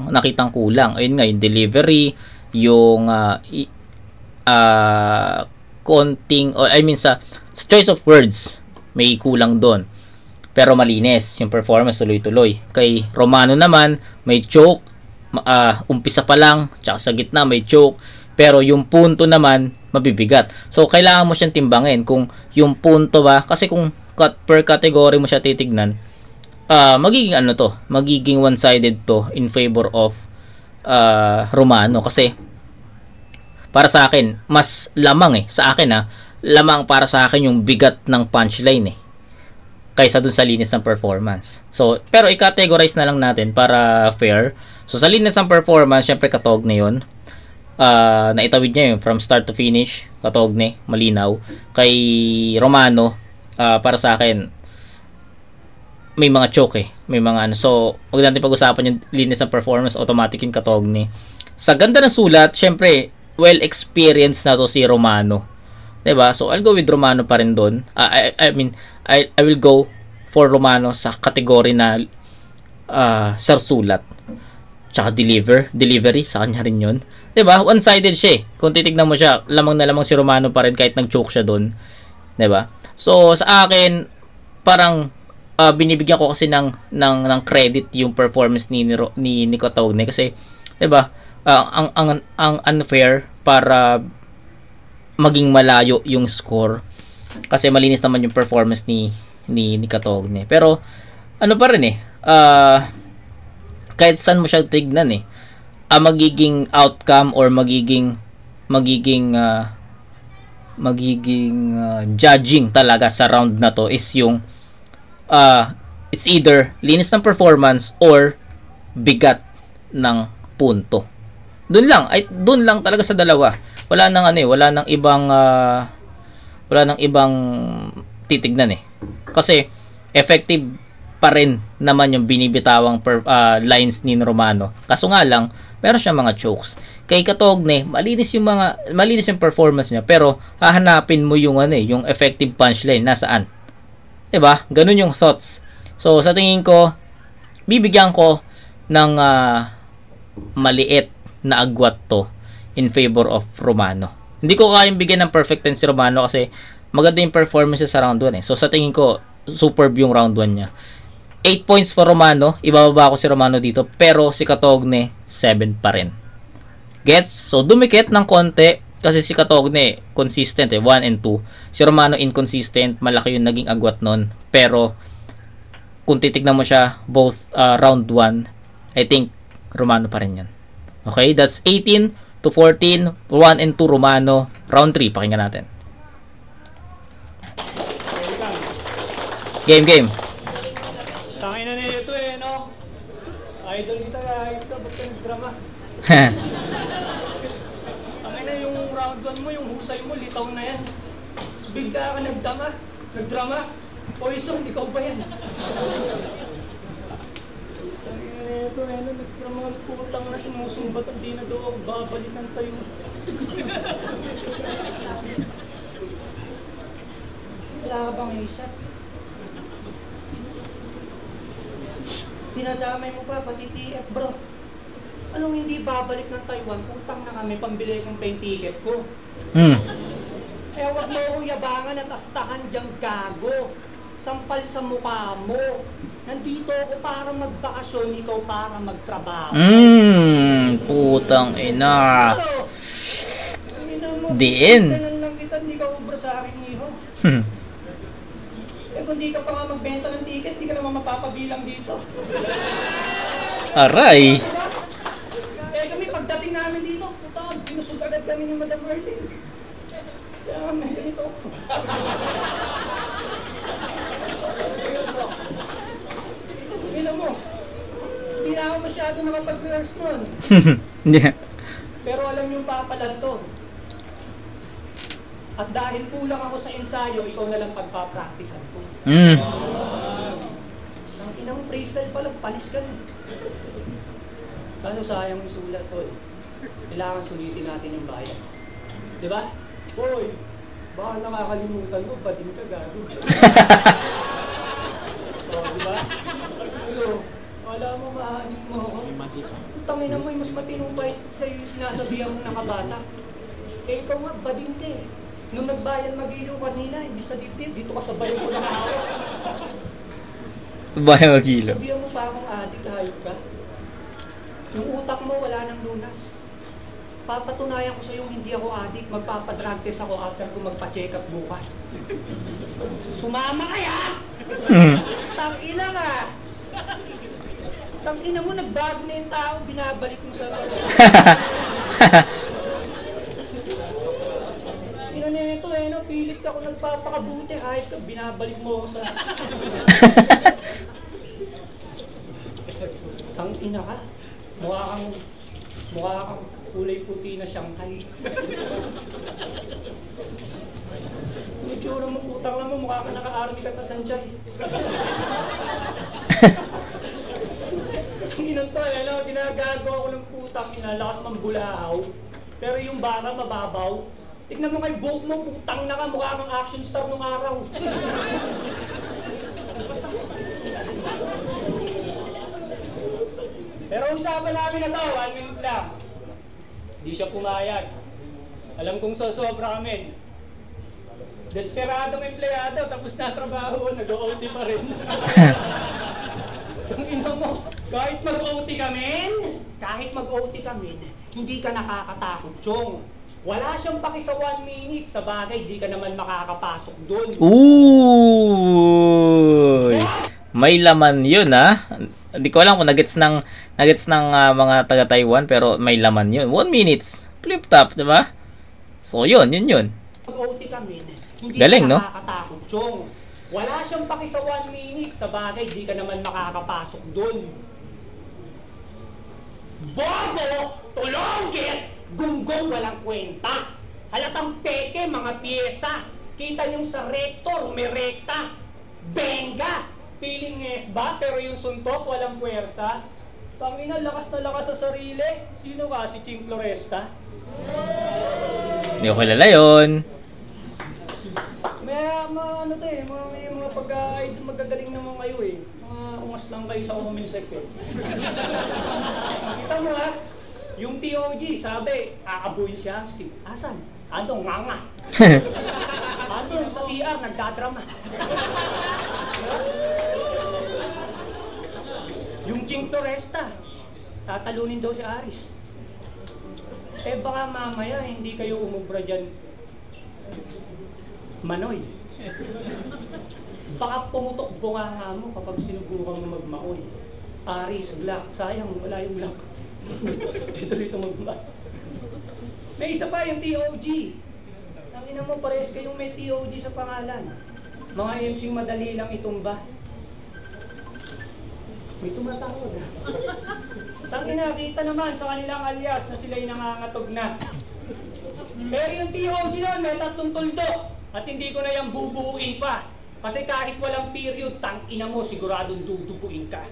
nakitang kulang. Ayun nga, yung delivery, yung sa choice of words, may kulang doon. Pero malinis yung performance, tuloy-tuloy. Kay Romano naman, may choke. Umpisa pa lang, tsaka sa gitna may choke, pero yung punto naman mabibigat. So kailangan mo siyang timbangin kung yung punto ba, kasi kung per category mo siya titignan, magiging one-sided to in favor of Romano. Kasi para sa akin mas lamang sa akin lamang para sa akin yung bigat ng punchline kaysa dun sa linis ng performance. So, pero i-categorize na lang natin para fair. So, sa linis ng performance, syempre Katogne yun. Naitawid niya yun from start to finish. Katogne, malinaw. Kay Romano, para sa akin, may mga choke eh. May mga ano. So, huwag natin pag-usapan yung linis ng performance, automatic yung Katogne. Sa ganda ng sulat, syempre, well-experienced na to si Romano. 'Di ba? So, I'll go with Romano pa rin doon. I will go for Romano sa kategory na sa sulat. Tsaka delivery, sa kanya rin yun. 'Di ba? One-sided siya eh. Kung titignan mo siya, lamang na lamang si Romano pa rin kahit nag-choke siya doon. 'Di ba? So, sa akin, parang binibigyan ko kasi ng credit yung performance ni Katogne kasi 'di ba? Ang unfair para maging malayo yung score kasi malinis naman yung performance ni Katogne. Pero ano pa rin eh, kahit saan mo siya tignan eh, magiging outcome or magiging judging talaga sa round na to is yung it's either linis ng performance or bigat ng punto. Doon lang talaga sa dalawa. Wala nang ibang titignan eh. Kasi effective pa rin naman yung binibitawang lines ni Romano. Kaso nga lang, meron siyang mga chokes. Kay Katogne, malinis yung performance niya, pero hahanapin mo yung yung effective punchline nasaan. 'Di ba? Ganun yung thoughts. So sa tingin ko, bibigyan ko ng maliit na agwat to in favor of Romano. Hindi ko kayang bigyan ng perfect 10 si Romano kasi maganda yung performance sa round 1 eh. So sa tingin ko, superb yung round 1 niya. 8 points for Romano, ibababa ko si Romano dito, pero si Katogne 7 pa rin. Gets? So dumikit ng konti kasi si Katogne consistent 1 and 2. Si Romano inconsistent, malaki yung naging agwat nun. Pero kung titignan mo siya both round 1, I think Romano pa rin 'yan. Okay, that's 18 to 14, 1 and 2 Romano. Round 3, pakinggan natin. Game. Tangin na nito eh, no? Idol kita, ba't ka nag-drama? Tangin na yung round 1 mo, yung husay mo, litaw na yan. Bigla ka nag-drama. Poison, ikaw ba yan? Ito, nagdrama ang putang na sinusumbat at di na daw ako babalikan tayo. Wala ka bang isa? Dinadamay mo pa, pati TF bro. Anong hindi babalik ng Taiwan? Putang na kami, pambili kong plane ticket ko. Eh, wag mo akong yabangan at astahan diyang gago. Sampal sa mukha mo. Nandito ako para magbakasyon, ikaw para magtrabaho. Putang ina. Diin. Lang kita, hindi ka ubra sa akin, iho. Eh, kung di ka pa nga magbenta ng ticket, di ka naman mapapabilang dito. Aray. Eh, kami pagdating namin dito, putang, binusog agad kami ni Madam Martin. Kaya may ganito. Mo, hindi na ako masyado nakapag-rehearse nun. Pero alam yung papalan to. At dahil kulang ako sa ensayo, ikaw na lang pagpapracticean ko. Ang inang freestyle pala, palis ka na. Ano sayang yung sulat to? Kailangan sulitin natin yung bayan. Diba? Hoy, baka nakakalimutan mo, badin ka gago. Diba? Wala mo, maanin mo ako. Tangin na mo, mas matinong pa sa'yo yung sinasabihan mo ng kabata. Eh, ikaw nga, badin ka eh. Nung nagbayan mag-ilaw kanina, hindi sa dibdib, dito ka sa bayo ko lang ako. Bayan mag-ilaw? Sabihan mo pa akong adik, hayop ka. Yung utak mo, wala nang lunas. Papatunayan ko sa'yo hindi ako adik, magpapadrug test ako after ko magpa-check up bukas. Sumama kaya! Tangina ka! Tangina mo, nagbago na yung tao, binabalik mo sa ina na ito no? Pilit Hindi ako nagpapakabuti, kahit binabalik mo ako sa... Ang ina ka. Mukha kang kulay puti na Shanghai. Medyo naman putang lang mo, mukha ka naka-army ka ta Sanchay. Ang inang to, ginagawa ko ng putang ina, lakas ng bulahaw. Pero yung baka mababaw. Tignan mo kay Vogue mo, putang na ka, mukha kang action star nung araw. Pero usapan namin na to, 1 minute lang. Hindi siya pumayag. Alam kong sosobra kami. Desperadong empleyado, tapos na trabaho, nag-OT pa rin. Ang ina mo, kahit mag-OT kami, hindi ka nakakatakot, Chong. Wala siyang paki sa 1 minute, sa bagay, di ka naman makakapasok doon. Uy! May laman yun, ha? Hindi ko alam kung nuggets ng mga taga Taiwan, pero may laman yun. 1 minutes, flip top, di ba? So yun. Mag-OT kami, hindi galing, ka no? nakakatakot, Chong. Wala siyang paki sa 1 minute, sa bagay, di ka naman makakapasok doon. Bobo! Tulonggis! Gunggong walang kwenta. Halatang peke, mga pyesa. Kita yung sa rector, may rekta. Benga! Feeling ba? Pero yung suntok, walang puwersa. Pangina, lakas na lakas sa sarili. Sino ka? Si Ching Floresta? Hindi ko kilala yun. May mga magagaling naman kayo eh. Mga ungas lang kayo sa comment section. Kita mo ha? Yung TOG, sabi, aabuin siya. Asan? Ano, nga. Ano, sa CR, nagdadrama. Yung Ching Toresta, tatalunin daw si Aris. Eh baka mamaya, hindi kayo umubra dyan. Manoy. Baka pumutok bunganga mo kapag sinubukan mo magmaoy. Aris, Glock. Sayang, wala yung Glock. Dito magma. May isa pa yung TOG. Tangina mo, parehas kayong may TOG sa pangalan. Mga MC madali lang itumba. May tumatawag ha. Tangina, kita naman sa kanilang alias na sila'y nangangatog na. Pero yung TOG nun, may 3 tuldo. At hindi ko na yung bubuuin pa. Kasi kahit walang period, tangina mo, siguradong dudubuin ka.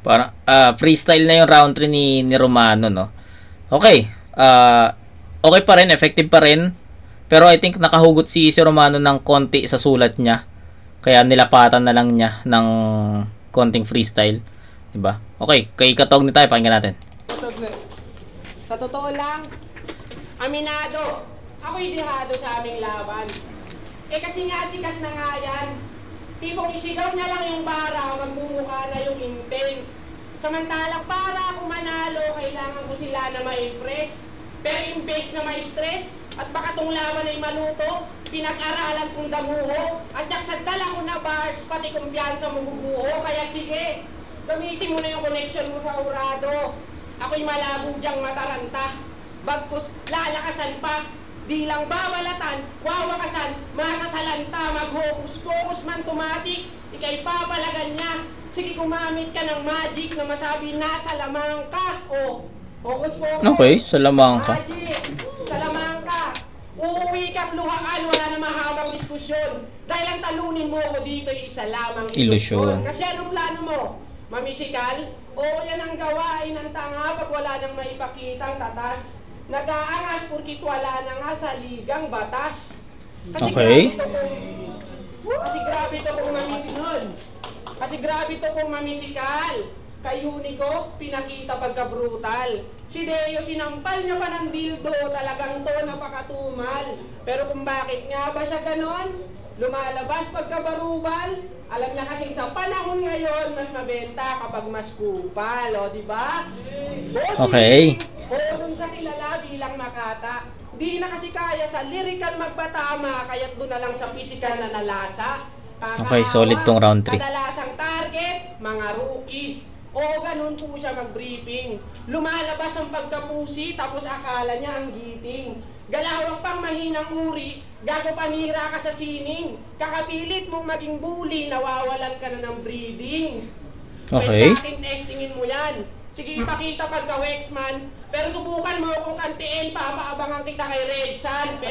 Parang freestyle na yung round 3 ni Romano, no? Okay. Okay pa rin, effective pa rin. Pero I think nakahugot si Romano ng konti sa sulat niya. Kaya nilapatan na lang niya ng konting freestyle, 'di ba? Okay, kay Katog ni tayo, pakinggan natin. Sa totoo lang, aminado, ako'y dihado sa aming laban. Eh kasi nga sikat na nga yan. Tipong isigaw niya lang yung bara, magmumukha na yung intense. Samantalang para ako manalo, kailangan ko sila na ma-impress. Pero yung base na ma-stress, at baka tong laban ay maluto, pinag-aralan kong damuho, at sa dala ko na bars, pati kumpiyansa mabubuho. Kaya sige, gamitin mo na yung connection mo sa urado. Ako'y malabo diyang mataranta, bagkus lalakasan pa. Di lang bawalatan, wawakasan, masasalanta, mag-hokus-pokus man tumatik, ikay papalagan niya. Sige, gumamit ka ng magic na masabi na sa lamang ka. O, hokus-pokus. Okay, sa lamang ka. Magic, sa lamang ka. Uuwi kang luhaan, wala na mahabang diskusyon. Dahil ang talunin mo ko dito ay isa lamang ilusyon. Kasi anong plano mo? Mamisikal? O yan ang gawain ng tanga pag wala nang maipakitang tatas. Nag-aangas porkit wala na nga sa ligang batas. Okay. Kasi grabe to kung mamisikal. Kasi grabe to kung mamisikal. Kay Unico, pinakita pagka-brutal. Si Deo, sinampal niya pa ng dildo. Talagang to, napakatumal. Pero kung bakit nga ba siya ganon? Lumalabas pagka-barubal. Alam na kasi sa panahon ngayon, mas mabenta kapag mas kupal. O, diba? Okay. O, dun sa kilala bilang makata. Di na kasi kaya sa lyrical magpatama, kaya't doon na lang sa physical na nalasa. Okay, solid tong round 3. Kadalasang target, mga rookie. Oo, ganun po siya mag-briefing. Lumalabas ang pagkapusi, tapos akala niya ang giting. Galawang pang mahinang uri, gago panira ka sa sining. Kakapilit mong maging bully, nawawalan ka na ng breeding. Okay. Sa akin, testingin mo yan. Sige, ipakita pagka-Wexman. Pero subukan mo kung kantiin, papaabangan kita kay Red Sun.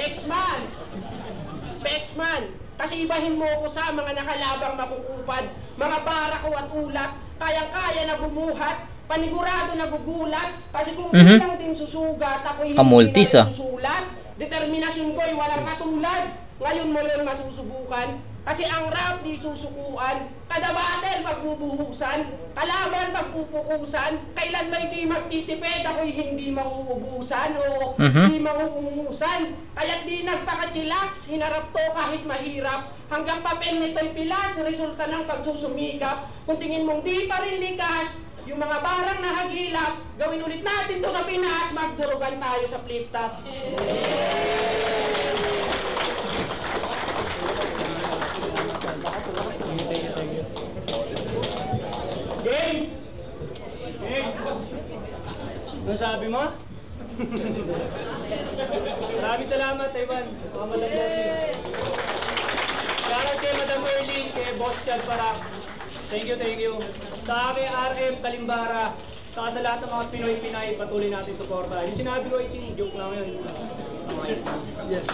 Wexman. Kasi ibahin mo ko sa mga nakalabang makukupad. Mga barako at ulat, kayang-kaya na bumuhat. Panigurado na gugulat. Kasi kung bilang din susugat, ako'y hindi na susulat. Determinasyon ko'y walang katulad. Ngayon mo lang masusubukan. Kasi ang rap di susukuan. Kada battle magbubuhusan. Kalaban pagpupukusan. Kailan may di magtitipid, ako'y hindi mauubusan. O di mauumusan. Kaya't di nagpakachilax. Hinarap to kahit mahirap. Hanggang papel nito'y pilas. Resulta ng pagsusumikap. Kung tingin mong di pa rin likas, yung mga barang na hagilap, gawin ulit natin to sa Pinas. Magdurugan tayo sa flip top. Game! Ano sabi mo? Maraming salamat, Ivan. Shoutout kay Madam Erlyn, kay Boss Chad Parak. Thank you. Sa aking RM Kalimbara, saka sa lahat ng mga Pinoy-Pinay, patuloy natin suporta. Yung sinabi ko, joke lang yun. Yes.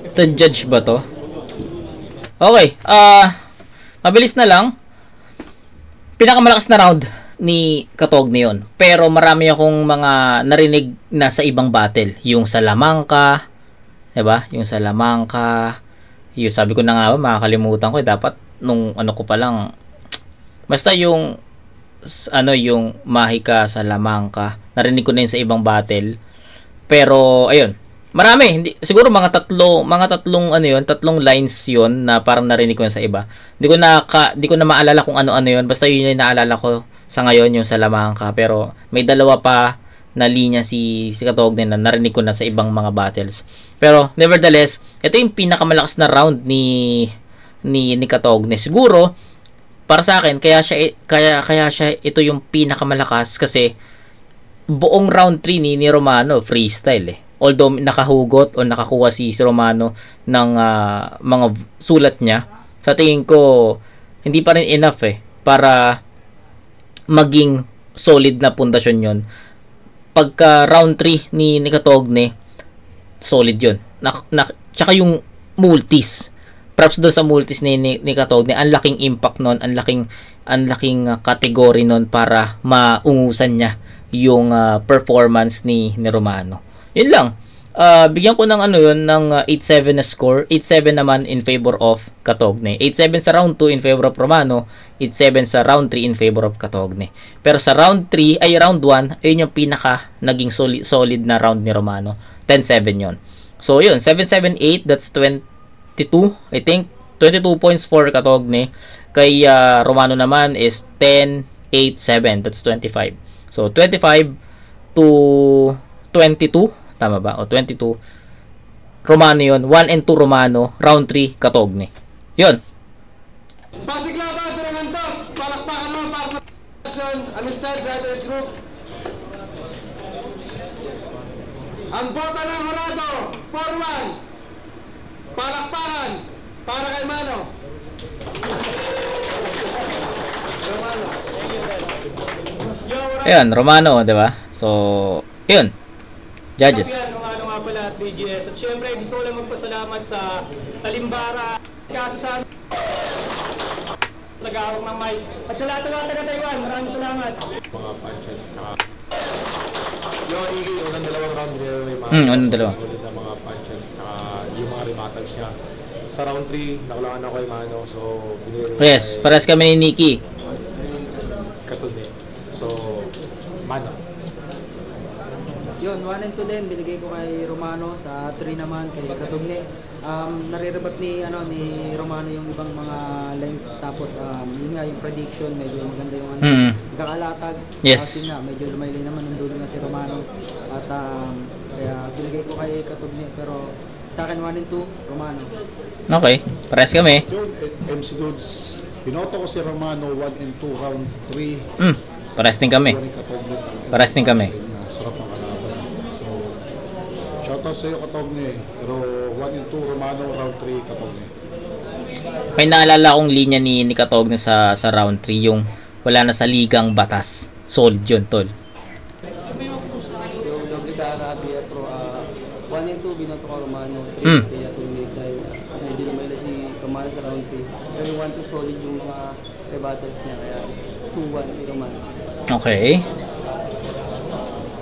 Ito judge ba to? Okay, mabilis na lang. Pinakamalakas na round ni Katogne yun. Pero marami akong mga narinig na sa ibang battle. Yung sa Lamangka, diba? Yung sa Lamangka, yung sabi ko na nga ba, makakalimutan ko. Dapat nung ano ko pa lang. Basta yung yung Mahika sa Lamangka. Narinig ko na yun sa ibang battle. Pero, ayun. Marami, hindi siguro mga tatlong tatlong lines 'yon na parang narinig ko sa iba. Hindi ko na maalala kung ano-ano 'yon, basta 'yun yung naalala ko sa ngayon yung sa Lamangka, pero may dalawa pa na linya si Katogne na narinig ko na sa ibang mga battles. Pero nevertheless, ito yung pinakamalakas na round ni Katogne. Siguro para sa akin kaya siya ito yung pinakamalakas kasi buong round 3 ni Romano freestyle eh. Although nakahugot o nakakuha si Romano ng mga sulat niya, sa tingin ko hindi pa rin enough para maging solid na pundasyon yon. Pagka round 3 ni Katogne, solid yun. Tsaka yung multis, props doon sa multis ni Katogne, ang laking impact nun, ang laking category nun para maungusan niya yung performance ni Romano. Yun lang. Bigyan ko ng ng 8-7 na score. 8-7 naman in favor of Katogne. 8-7 sa round 2 in favor of Romano. 8-7 sa round 3 in favor of Katogne. Pero sa round 1, ayun yung pinaka naging solid na round ni Romano. 10-7 yun. So yun, 7-7-8, that's 22. I think 22 points for Katogne. Kay Romano naman is 10-8-7, that's 25. So 25 to 22. Tama ba? O 22. Romano yun. 1 and 2 Romano. Round 3, Katogne. Yun. Pasig laban, Durangantos. Palakpakan mo para sa action. Amistad Brothers Group. Ang bota ng Horado. 4-1. Palakpakan para kay Mano. Romano. Ayun, Romano, diba? So, yun. Judges. Ano nga pala at BGS. At syempre, gusto ko lang magpasalamat sa Kalimbara. Kaso sa nag-aawak ng mic. At sa lahat ng mga taga-Taiwan, maraming salamat. Mga punches, yung Iggy, unang dalawang round niya may mga unang dalawa. sulit na mga punches, yung mga rematals niya. Sa round 3, nakulangan ako kay Mano, so Yes, pares kami ni Nikki. Katogne. So, Mano. Yun, 1 and 2 din, binigay ko kay Romano. Sa 3 naman, kay Katogne. Nariribat ni Romano yung ibang mga lengths. Tapos, yun nga, yung prediction, medyo maganda yung kakalatag. Yes. Yun nga, medyo lumaylay naman, nandun na si Romano. At kaya binigay ko kay Katogne. Pero sa akin, 1 and 2, Romano. Okay, pares kami. Yun, MC Goods, Binoto ko si Romano 1 and 2 round 3. Pares din kami. Pares din kami. Sarap ng kalaban. So, shoutout sa iyo Katogne. Pero 1 and 2 Romano round 3 Katogne. May naalala akong linya ni Katogne sa round 3 yung wala na sa ligang batas. Solid yun, tol. Yung Doblicana, Pietro, 1 and 2 binoto ko Romano, 3 kaya Tugnate dahil medyo naman si Romano sa round 3. Pero 1-2 solid yung mga rebattles niya, kaya 2-1 ni Romano. Okay.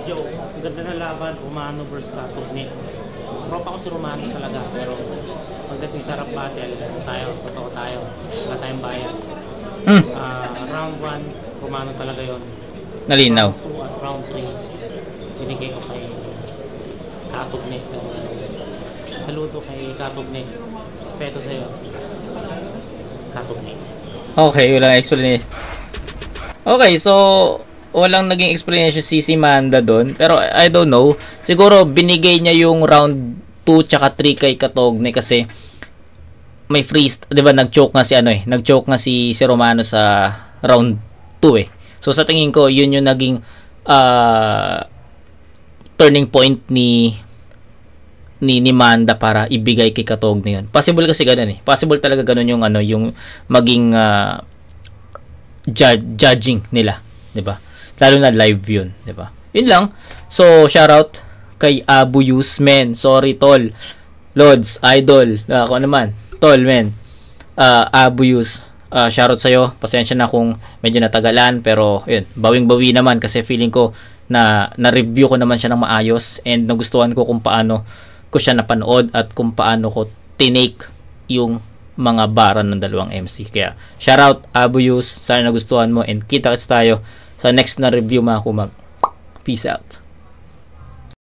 Yo, ganda na laban, Romano versus Katugne. Tropa ko si Romano talaga, pero pagdating sa rap battle, totoo tayo, wala tayong bias. Round 1, Romano talaga yon. Nalinaw. Round 2 at round 3, binigay ko kay Katugne. Saludo kay Katugne. Respeto sa'yo. Katugne. Okay, walang explanation. Okay, so walang naging explanation si Manda doon. Pero I don't know. Siguro binigay niya yung round 2 tsaka 3 kay Katogne kasi may freeze, 'di ba? Nag-choke nga si nag-choke nga si Romano sa round 2 eh. So sa tingin ko, yun yung naging turning point ni Manda para ibigay kay Katogne yun. Possible kasi ganun eh. Possible talaga ganun yung yung maging judging nila, 'di ba? Lalo na live 'yun, 'di ba? Yun lang. So shoutout kay Abu Yus, men. Sorry tol. Lods, idol. Ako naman. Tol, men. Abu Yus, shoutout sa iyo. Pasensya na kung medyo natagalan, pero yun, bawing-bawi naman kasi feeling ko na-review ko naman siya ng maayos and nagustuhan ko kung paano ko siya napanood at kung paano ko tinake yung mga baran ng dalawang MC. Kaya shoutout Abu Yus, sana nagustuhan mo and kita-kits tayo sa next na review mga kumag. Peace out.